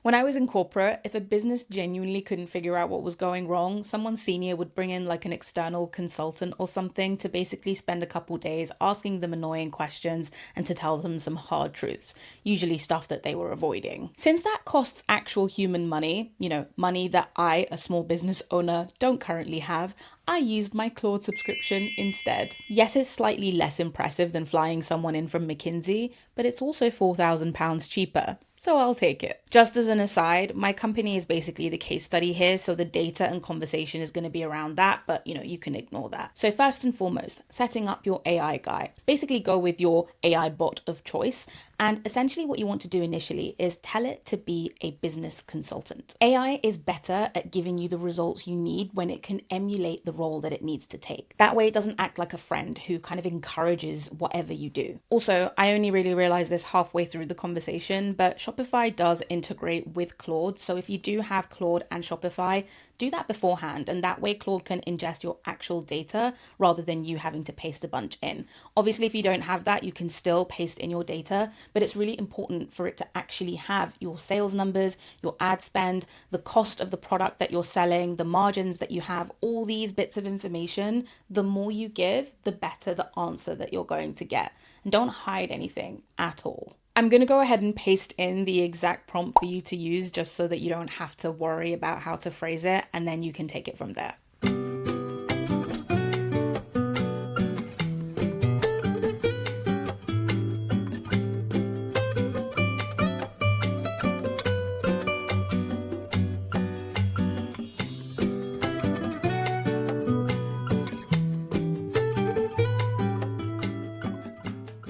When I was in corporate, if a business genuinely couldn't figure out what was going wrong, someone senior would bring in like an external consultant or something to basically spend a couple days asking them annoying questions and to tell them some hard truths, usually stuff that they were avoiding. Since that costs actual human money, money that I, a small business owner, don't currently have, I used my Claude subscription instead. Yes, it's slightly less impressive than flying someone in from McKinsey, but it's also £4,000 cheaper, so I'll take it. Just as an aside, my company is basically the case study here, so the data and conversation is going to be around that, but you can ignore that. So first and foremost, setting up your AI guy. Basically go with your AI bot of choice, and essentially what you want to do initially is tell it to be a business consultant. AI is better at giving you the results you need when it can emulate the role that it needs to take. That way it doesn't act like a friend who kind of encourages whatever you do. Also, I only really realized this halfway through the conversation, but Shopify does integrate with Claude. So if you do have Claude and Shopify, do that beforehand, and that way Claude can ingest your actual data rather than you having to paste a bunch in. Obviously, if you don't have that, you can still paste in your data, but it's really important for it to actually have your sales numbers, your ad spend, the cost of the product that you're selling, the margins that you have, all these bits of information. The more you give, the better the answer that you're going to get. And don't hide anything at all. I'm going to go ahead and paste in the exact prompt for you to use just so that you don't have to worry about how to phrase it, and then you can take it from there.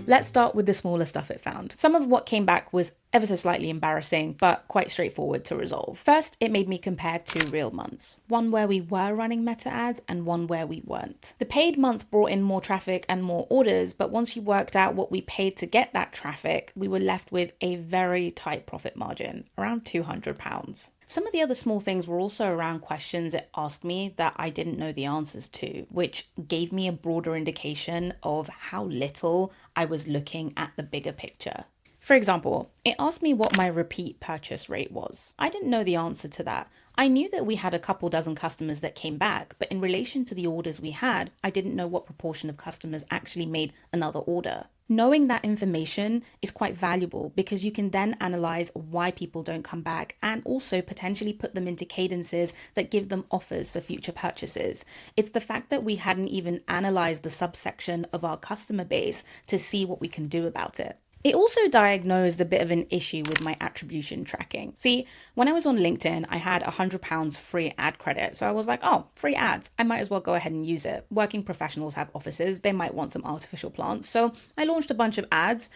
Let's start with the smaller stuff it found. Some of what came back was ever so slightly embarrassing, but quite straightforward to resolve. First, it made me compare two real months, one where we were running meta ads and one where we weren't. The paid month brought in more traffic and more orders, but once you worked out what we paid to get that traffic, we were left with a very tight profit margin, around £200. Some of the other small things were also around questions it asked me that I didn't know the answers to, which gave me a broader indication of how little I was looking at the bigger picture. For example, it asked me what my repeat purchase rate was. I didn't know the answer to that. I knew that we had a couple dozen customers that came back, but in relation to the orders we had, I didn't know what proportion of customers actually made another order. Knowing that information is quite valuable because you can then analyze why people don't come back and also potentially put them into cadences that give them offers for future purchases. It's the fact that we hadn't even analyzed the subsection of our customer base to see what we can do about it. It also diagnosed a bit of an issue with my attribution tracking. See, when I was on LinkedIn, I had £100 free ad credit. So I was like, oh, free ads. I might as well go ahead and use it. Working professionals have offices. They might want some artificial plants. So I launched a bunch of ads.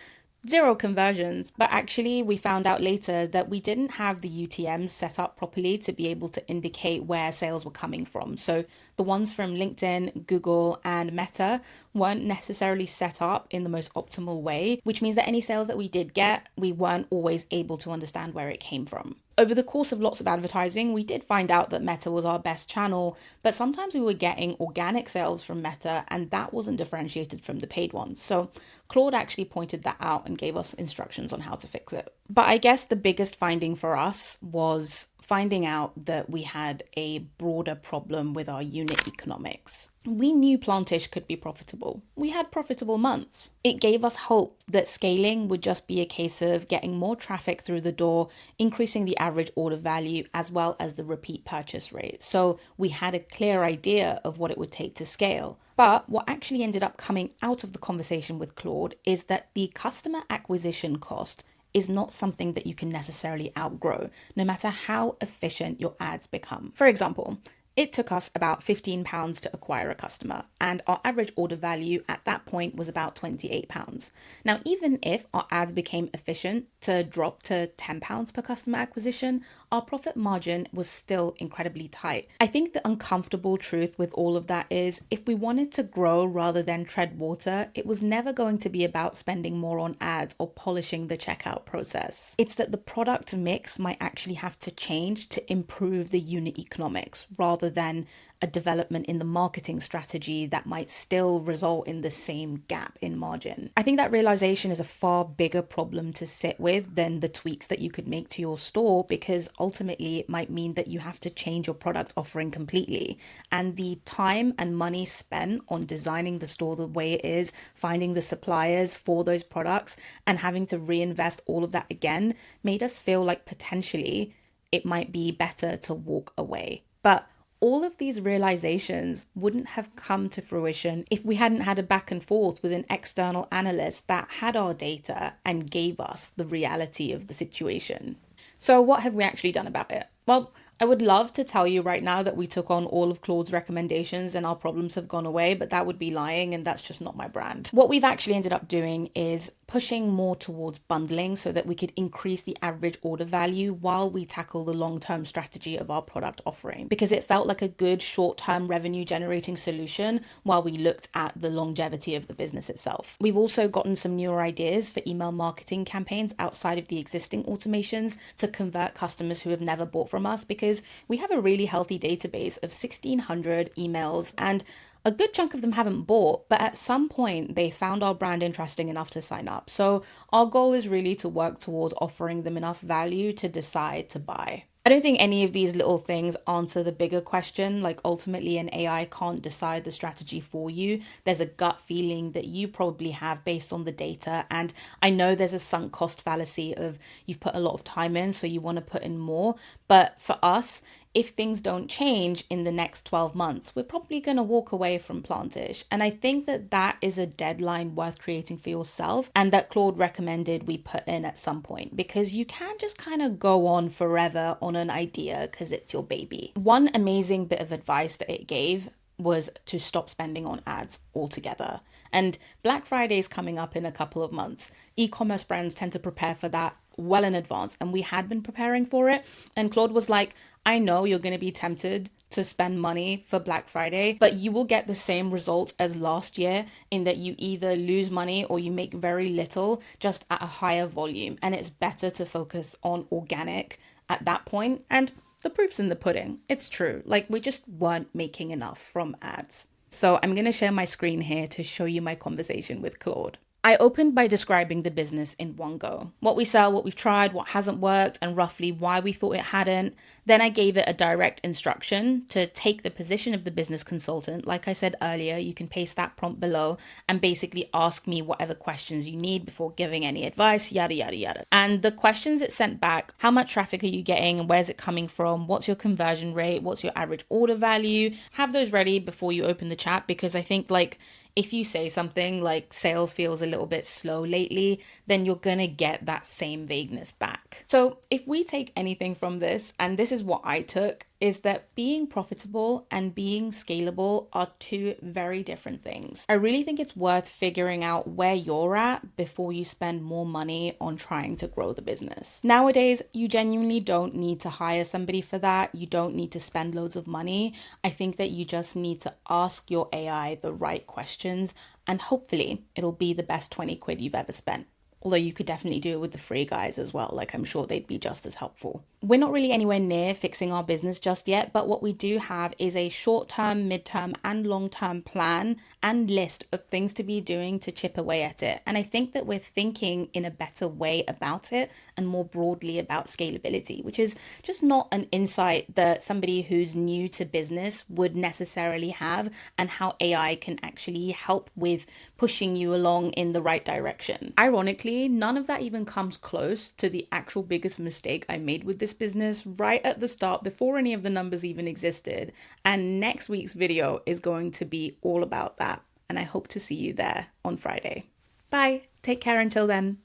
0 conversions, but actually we found out later that we didn't have the UTMs set up properly to be able to indicate where sales were coming from. So the ones from LinkedIn, Google, and Meta weren't necessarily set up in the most optimal way, which means that any sales that we did get, we weren't always able to understand where it came from. Over the course of lots of advertising, we did find out that Meta was our best channel, but sometimes we were getting organic sales from Meta and that wasn't differentiated from the paid ones. So Claude actually pointed that out and gave us instructions on how to fix it. But I guess the biggest finding for us was finding out that we had a broader problem with our unit economics. We knew Plantish could be profitable. We had profitable months. It gave us hope that scaling would just be a case of getting more traffic through the door, increasing the average order value, as well as the repeat purchase rate. So we had a clear idea of what it would take to scale. But what actually ended up coming out of the conversation with Claude is that the customer acquisition cost is not something that you can necessarily outgrow, no matter how efficient your ads become. For example, it took us about £15 to acquire a customer, and our average order value at that point was about £28. Now, even if our ads became efficient to drop to £10 per customer acquisition, our profit margin was still incredibly tight. I think the uncomfortable truth with all of that is if we wanted to grow rather than tread water, it was never going to be about spending more on ads or polishing the checkout process. It's that the product mix might actually have to change to improve the unit economics rather rather than a development in the marketing strategy that might still result in the same gap in margin. I think that realization is a far bigger problem to sit with than the tweaks that you could make to your store, because ultimately it might mean that you have to change your product offering completely. And the time and money spent on designing the store the way it is, finding the suppliers for those products, and having to reinvest all of that again made us feel like potentially it might be better to walk away. But all of these realizations wouldn't have come to fruition if we hadn't had a back and forth with an external analyst that had our data and gave us the reality of the situation. So what have we actually done about it? Well, I would love to tell you right now that we took on all of Claude's recommendations and our problems have gone away, but that would be lying, and that's just not my brand. What we've actually ended up doing is pushing more towards bundling so that we could increase the average order value while we tackle the long-term strategy of our product offering, because it felt like a good short-term revenue generating solution while we looked at the longevity of the business itself. We've also gotten some newer ideas for email marketing campaigns outside of the existing automations to convert customers who have never bought from us, because we have a really healthy database of 1,600 emails, and a good chunk of them haven't bought, but at some point they found our brand interesting enough to sign up. So our goal is really to work towards offering them enough value to decide to buy. I don't think any of these little things answer the bigger question. Like, ultimately, an AI can't decide the strategy for you. There's a gut feeling that you probably have based on the data. And I know there's a sunk cost fallacy of you've put a lot of time in, so you want to put in more. But for us, if things don't change in the next 12 months, we're probably going to walk away from Plantish. And I think that that is a deadline worth creating for yourself, and that Claude recommended we put in at some point, because you can't just kind of go on forever on an idea because it's your baby. One amazing bit of advice that it gave was to stop spending on ads altogether. And Black Friday is coming up in a couple of months. E-commerce brands tend to prepare for that well in advance, and we had been preparing for it. And Claude was like, I know you're going to be tempted to spend money for Black Friday, but you will get the same result as last year in that you either lose money or you make very little, just at a higher volume. And it's better to focus on organic at that point. And the proof's in the pudding. It's true. Like, we just weren't making enough from ads. So I'm going to share my screen here to show you my conversation with Claude. I opened by describing the business in one go. What we sell, what we've tried, what hasn't worked, and roughly why we thought it hadn't. Then I gave it a direct instruction to take the position of the business consultant. Like I said earlier, you can paste that prompt below and basically ask me whatever questions you need before giving any advice, yada, yada, yada. And the questions it sent back: how much traffic are you getting and where's it coming from? What's your conversion rate? What's your average order value? Have those ready before you open the chat, because I think, like, if you say something like sales feels a little bit slow lately, then you're going to get that same vagueness back. So if we take anything from this, and this is what I took, is that being profitable and being scalable are two very different things. I really think it's worth figuring out where you're at before you spend more money on trying to grow the business. Nowadays, you genuinely don't need to hire somebody for that. You don't need to spend loads of money. I think that you just need to ask your AI the right questions, and hopefully it'll be the best 20 quid you've ever spent. Although you could definitely do it with the free guys as well. Like, I'm sure they'd be just as helpful. We're not really anywhere near fixing our business just yet, but what we do have is a short-term, mid-term, and long-term plan and list of things to be doing to chip away at it. And I think that we're thinking in a better way about it and more broadly about scalability, which is just not an insight that somebody who's new to business would necessarily have, and how AI can actually help with pushing you along in the right direction. Ironically, none of that even comes close to the actual biggest mistake I made with this business right at the start, before any of the numbers even existed. And next week's video is going to be all about that. And I hope to see you there on Friday. Bye. Take care until then.